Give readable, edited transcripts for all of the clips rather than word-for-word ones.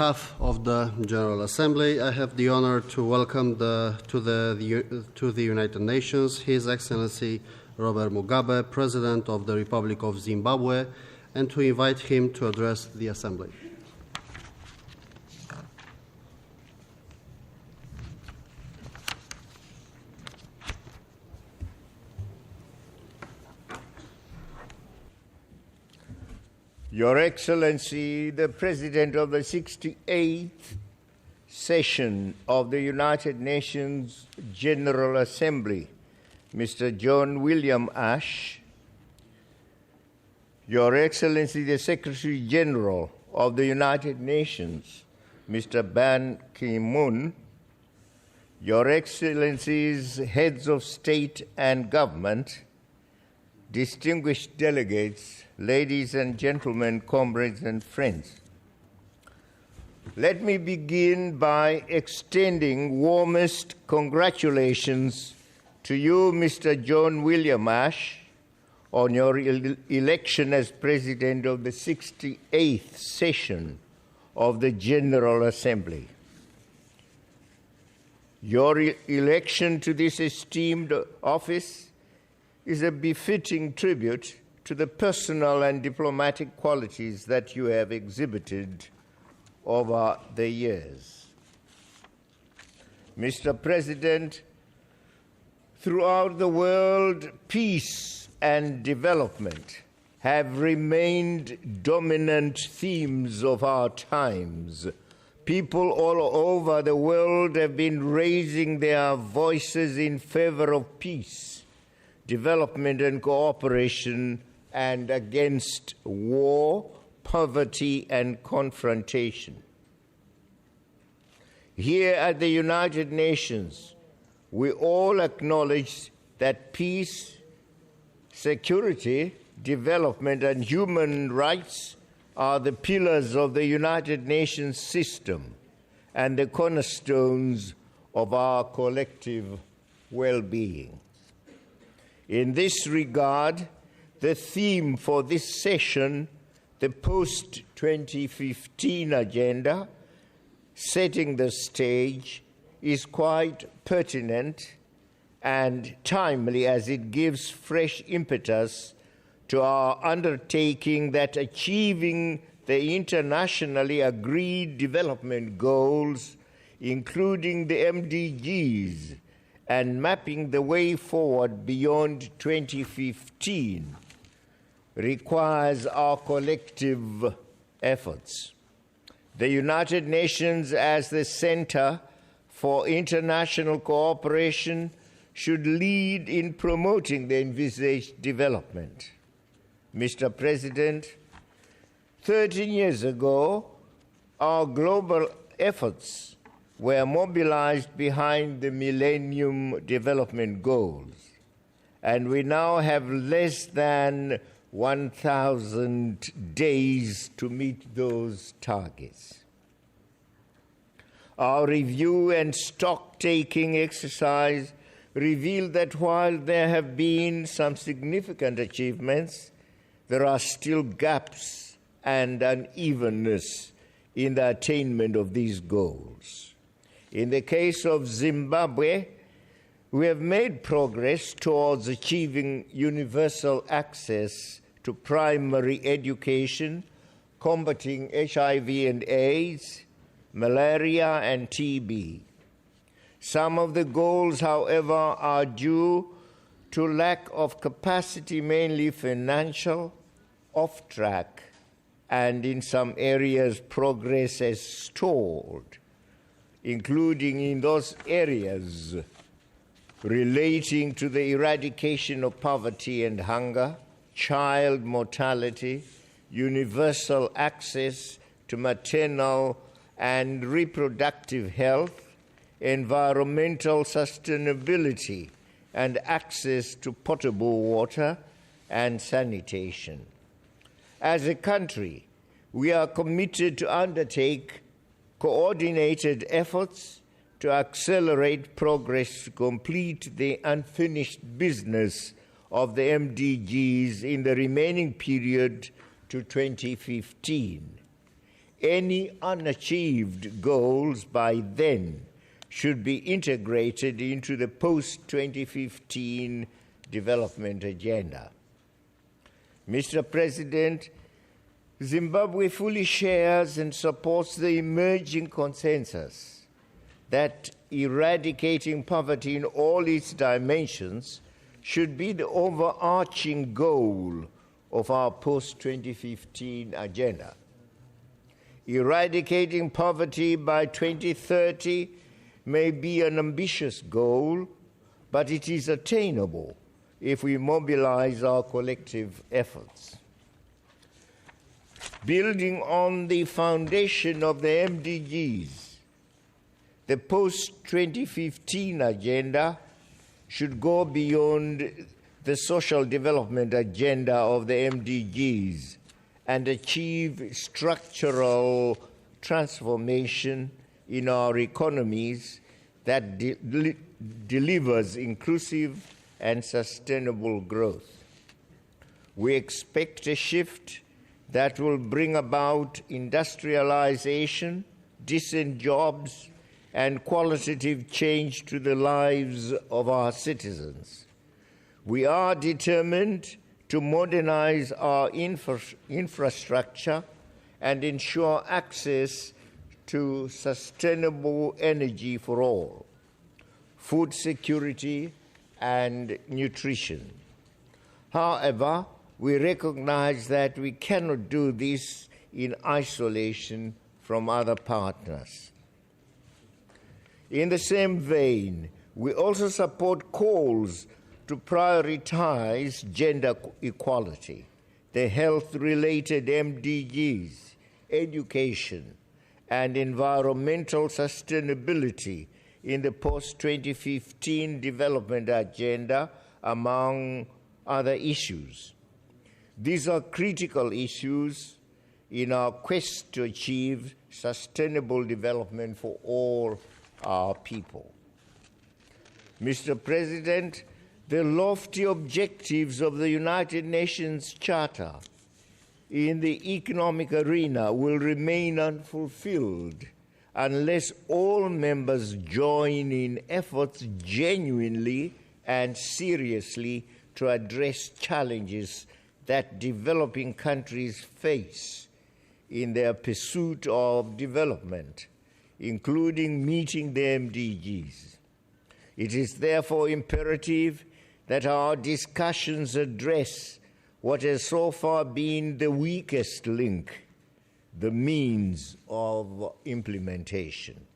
On behalf of the General Assembly, I have the honor to welcome to the United Nations His Excellency Robert Mugabe, President of the Republic of Zimbabwe, and to invite him to address the Assembly. Your Excellency, the President of the 68th session of the United Nations General Assembly, Mr. John William Ash, Your Excellency, the Secretary General of the United Nations, Mr. Ban Ki-moon, Your Excellencies, Heads of State and Government, distinguished delegates, ladies and gentlemen, comrades and friends. Let me begin by extending warmest congratulations to you, Mr. John William Ash, on your election as President of the 68th session of the General Assembly. Your election to this esteemed office is a befitting tribute to the personal and diplomatic qualities that you have exhibited over the years. Mr. President, throughout the world, peace and development have remained dominant themes of our times. People all over the world have been raising their voices in favor of peace, development and cooperation, and against war, poverty, and confrontation. Here at the United Nations, we all acknowledge that peace, security, development, and human rights are the pillars of the United Nations system and the cornerstones of our collective well-being. In this regard, the theme for this session, the post-2015 agenda, setting the stage, is quite pertinent and timely as it gives fresh impetus to our undertaking that achieving the internationally agreed development goals, including the MDGs, and mapping the way forward beyond 2015 requires our collective efforts. The United Nations, as the center for international cooperation, should lead in promoting the envisaged development. Mr. President, 13 years ago, our global efforts were mobilized behind the Millennium Development Goals, and we now have less than 1,000 days to meet those targets. Our review and stock-taking exercise revealed that while there have been some significant achievements, there are still gaps and unevenness in the attainment of these goals. In the case of Zimbabwe, we have made progress towards achieving universal access to primary education, combating HIV and AIDS, malaria and TB. Some of the goals, however, are due to lack of capacity, mainly financial, off track, and in some areas progress has stalled, including in those areas relating to the eradication of poverty and hunger, child mortality, universal access to maternal and reproductive health, environmental sustainability, and access to potable water and sanitation. As a country, we are committed to undertake coordinated efforts to accelerate progress to complete the unfinished business of the MDGs in the remaining period to 2015. any unachieved goals by then should be integrated into the post-2015 development agenda. Mr. President, Zimbabwe fully shares and supports the emerging consensus that eradicating poverty in all its dimensions should be the overarching goal of our post-2015 agenda. Eradicating poverty by 2030 may be an ambitious goal, but it is attainable if we mobilize our collective efforts. Building on the foundation of the MDGs, the post-2015 agenda should go beyond the social development agenda of the MDGs and achieve structural transformation in our economies that delivers inclusive and sustainable growth. We expect a shift that will bring about industrialization, decent jobs, and qualitative change to the lives of our citizens. We are determined to modernize our infrastructure and ensure access to sustainable energy for all, food security, and nutrition. However, we recognize that we cannot do this in isolation from other partners. In the same vein, we also support calls to prioritize gender equality, the health-related MDGs, education, and environmental sustainability in the post-2015 development agenda, among other issues. These are critical issues in our quest to achieve sustainable development for all our people. Mr. President, the lofty objectives of the United Nations Charter in the economic arena will remain unfulfilled unless all members join in efforts genuinely and seriously to address challenges that developing countries face in their pursuit of development, including meeting the MDGs. It is therefore imperative that our discussions address what has so far been the weakest link, the means of implementation.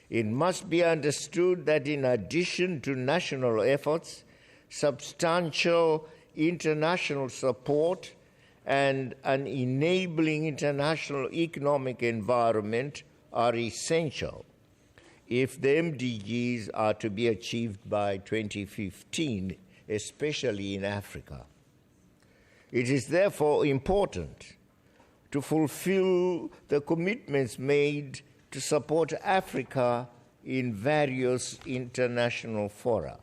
It must be understood that in addition to national efforts, substantial international support and an enabling international economic environment are essential if the MDGs are to be achieved by 2015, especially in Africa. It is therefore important to fulfill the commitments made to support Africa in various international fora.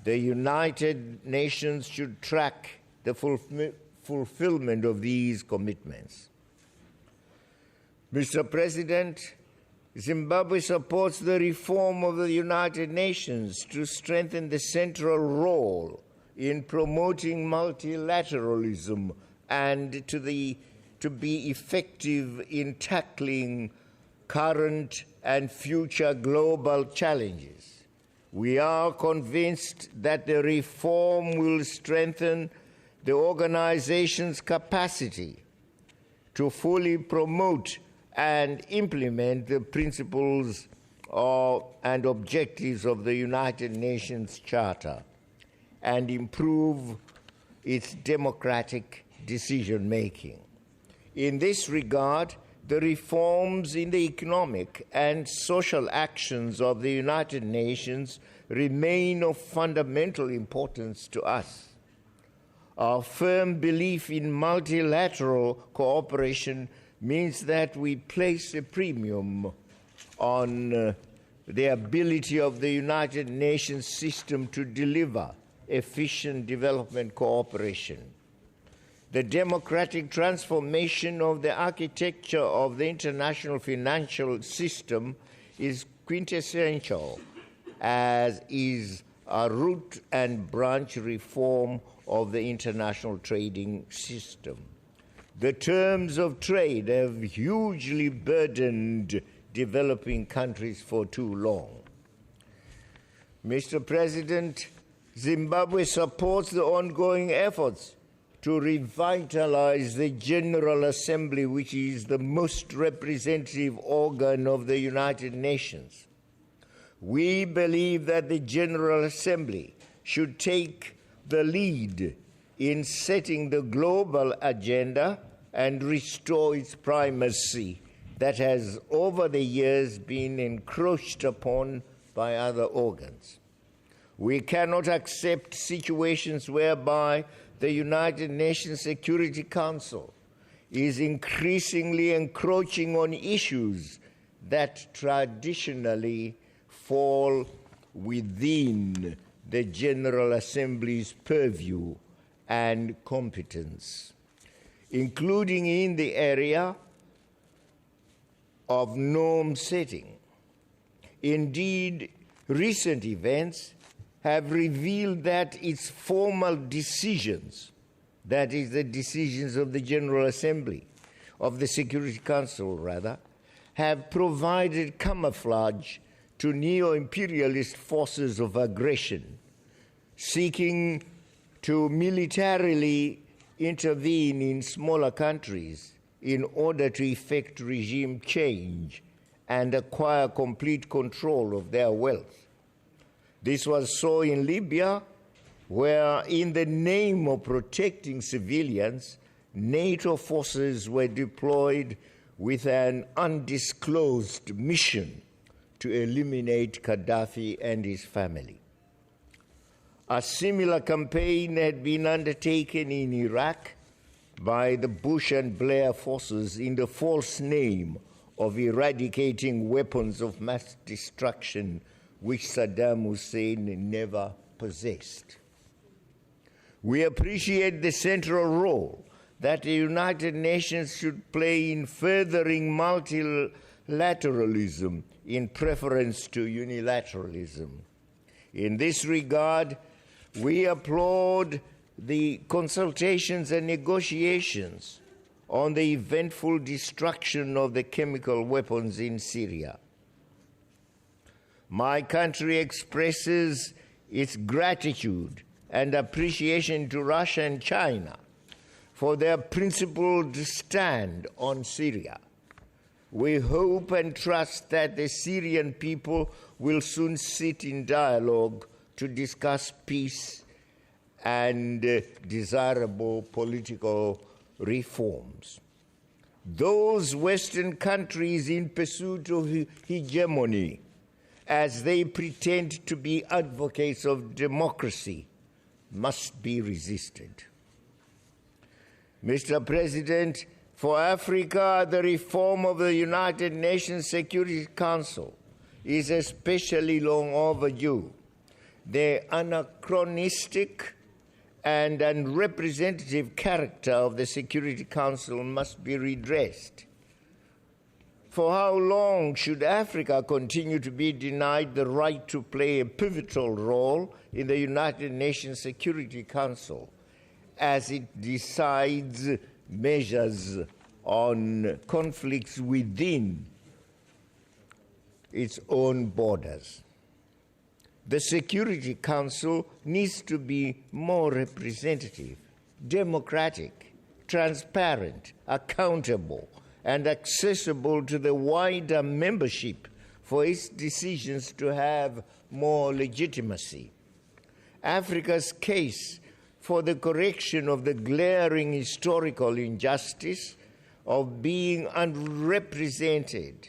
The United Nations should track the fulfillment of these commitments. Mr. President, Zimbabwe supports the reform of the United Nations to strengthen the central role in promoting multilateralism and to be effective in tackling current and future global challenges. We are convinced that the reform will strengthen the organization's capacity to fully promote and implement the principles and objectives of the United Nations Charter and improve its democratic decision-making. In this regard, the reforms in the economic and social actions of the United Nations remain of fundamental importance to us. Our firm belief in multilateral cooperation means that we place a premium on the ability of the United Nations system to deliver efficient development cooperation. the democratic transformation of the architecture of the international financial system is quintessential, as is a root and branch reform of the international trading system. The terms of trade have hugely burdened developing countries for too long. Mr. President, Zimbabwe supports the ongoing efforts to revitalize the General Assembly, which is the most representative organ of the United Nations. We believe that the General Assembly should take the lead in setting the global agenda and restore its primacy that has over the years been encroached upon by other organs. We cannot accept situations whereby the United Nations Security Council is increasingly encroaching on issues that traditionally fall within the General Assembly's purview and competence, including in the area of norm setting. Indeed, recent events have revealed that its formal decisions, that is, the decisions of the General Assembly, of the Security Council rather, have provided camouflage to neo-imperialist forces of aggression, seeking to militarily intervene in smaller countries in order to effect regime change and acquire complete control of their wealth. This was so in Libya, where in the name of protecting civilians, NATO forces were deployed with an undisclosed mission to eliminate Gaddafi and his family. A similar campaign had been undertaken in Iraq by the Bush and Blair forces in the false name of eradicating weapons of mass destruction which Saddam Hussein never possessed. We appreciate the central role that the United Nations should play in furthering multilateralism in preference to unilateralism. In this regard, we applaud the consultations and negotiations on the eventful destruction of the chemical weapons in Syria. My country expresses its gratitude and appreciation to Russia and China for their principled stand on Syria. We hope and trust that the Syrian people will soon sit in dialogue to discuss peace and desirable political reforms. Those Western countries in pursuit of hegemony, as they pretend to be advocates of democracy, must be resisted. Mr. President, for Africa, the reform of the United Nations Security Council is especially long overdue. The anachronistic and unrepresentative character of the Security Council must be redressed. For how long should Africa continue to be denied the right to play a pivotal role in the United Nations Security Council as it decides measures on conflicts within its own borders? The Security Council needs to be more representative, democratic, transparent, accountable, and accessible to the wider membership for its decisions to have more legitimacy. Africa's case for the correction of the glaring historical injustice of being unrepresented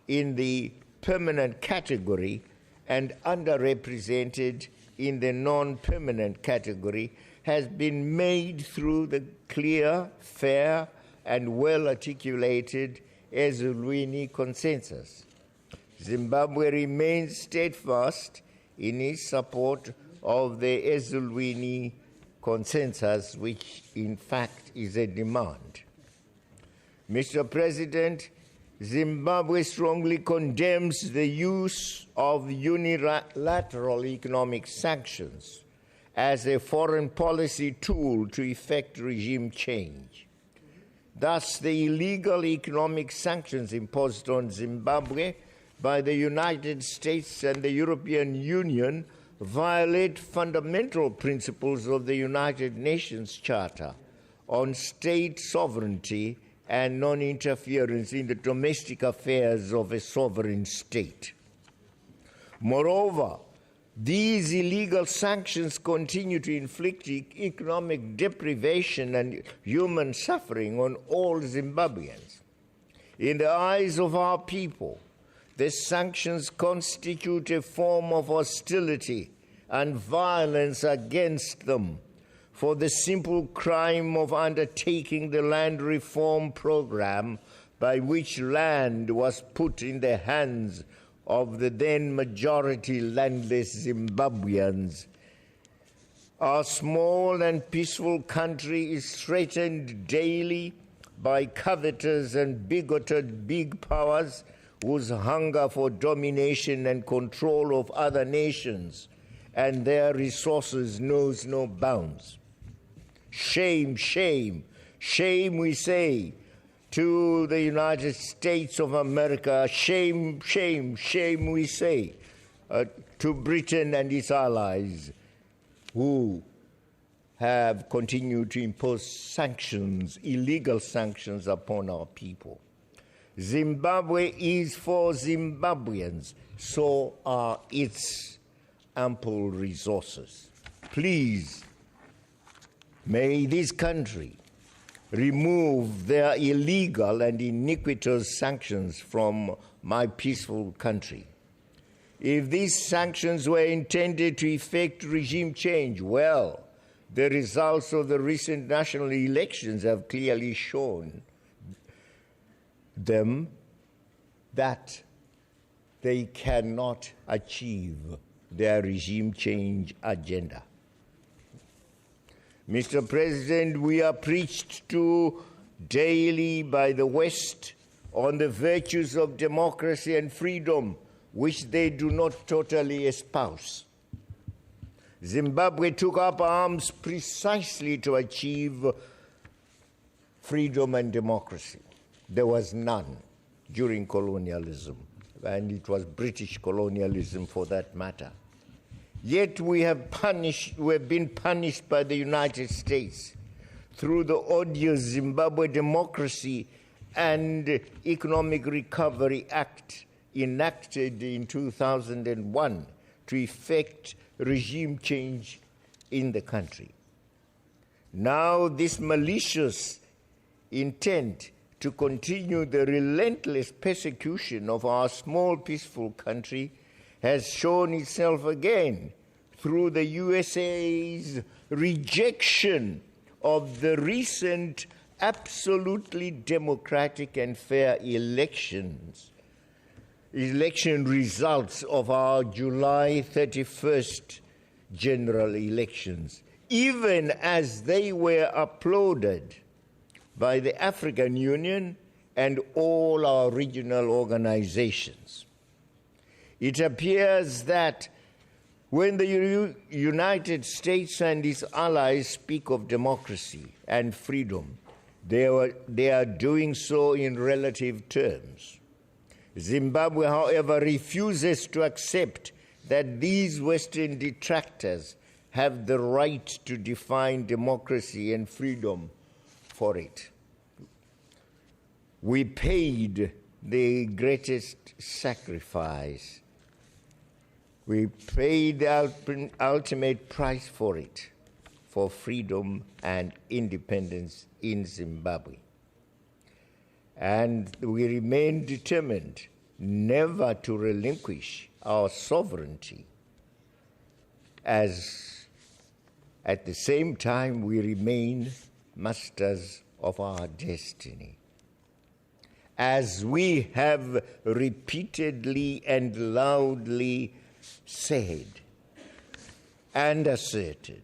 in the permanent category and underrepresented in the non-permanent category has been made through the clear, fair, and well-articulated Ezulwini consensus. Zimbabwe remains steadfast in its support of the Ezulwini consensus, which in fact is a demand. Mr. President, Zimbabwe strongly condemns the use of unilateral economic sanctions as a foreign policy tool to effect regime change. Thus, the illegal economic sanctions imposed on Zimbabwe by the United States and the European Union violate fundamental principles of the United Nations Charter on state sovereignty and non-interference in the domestic affairs of a sovereign state. Moreover, these illegal sanctions continue to inflict economic deprivation and human suffering on all Zimbabweans. In the eyes of our people, the sanctions constitute a form of hostility and violence against them for the simple crime of undertaking the land reform program by which land was put in the hands of the then majority landless Zimbabweans. Our small and peaceful country is threatened daily by covetous and bigoted big powers whose hunger for domination and control of other nations and their resources knows no bounds. Shame, shame, shame, we say, to the United States of America. Shame, shame, shame, we say, to Britain and its allies who have continued to impose sanctions, illegal sanctions upon our people. Zimbabwe is for Zimbabweans, so are its ample resources. Please, may this country remove their illegal and iniquitous sanctions from my peaceful country. If these sanctions were intended to effect regime change, well, the results of the recent national elections have clearly shown them that they cannot achieve their regime change agenda. Mr. President, we are preached to daily by the West on the virtues of democracy and freedom, which they do not totally espouse. Zimbabwe took up arms precisely to achieve freedom and democracy. There was none during colonialism, and it was British colonialism for that matter. Yet we have been punished by the United States through the odious Zimbabwe Democracy and Economic Recovery Act enacted in 2001 to effect regime change in the country. Now this malicious intent to continue the relentless persecution of our small, peaceful country has shown itself again through the USA's rejection of the recent absolutely democratic and fair election results of our July 31st general elections, even as they were applauded by the African Union and all our regional organizations. It appears that when the United States and its allies speak of democracy and freedom, they are doing so in relative terms. Zimbabwe, however, refuses to accept that these Western detractors have the right to define democracy and freedom for it. We paid the greatest sacrifice. We paid the ultimate price for it, for freedom and independence in Zimbabwe. And we remain determined never to relinquish our sovereignty, as at the same time we remain masters of our destiny. As we have repeatedly and loudly said and asserted,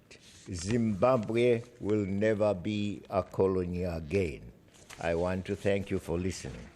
Zimbabwe will never be a colony again. I want to thank you for listening.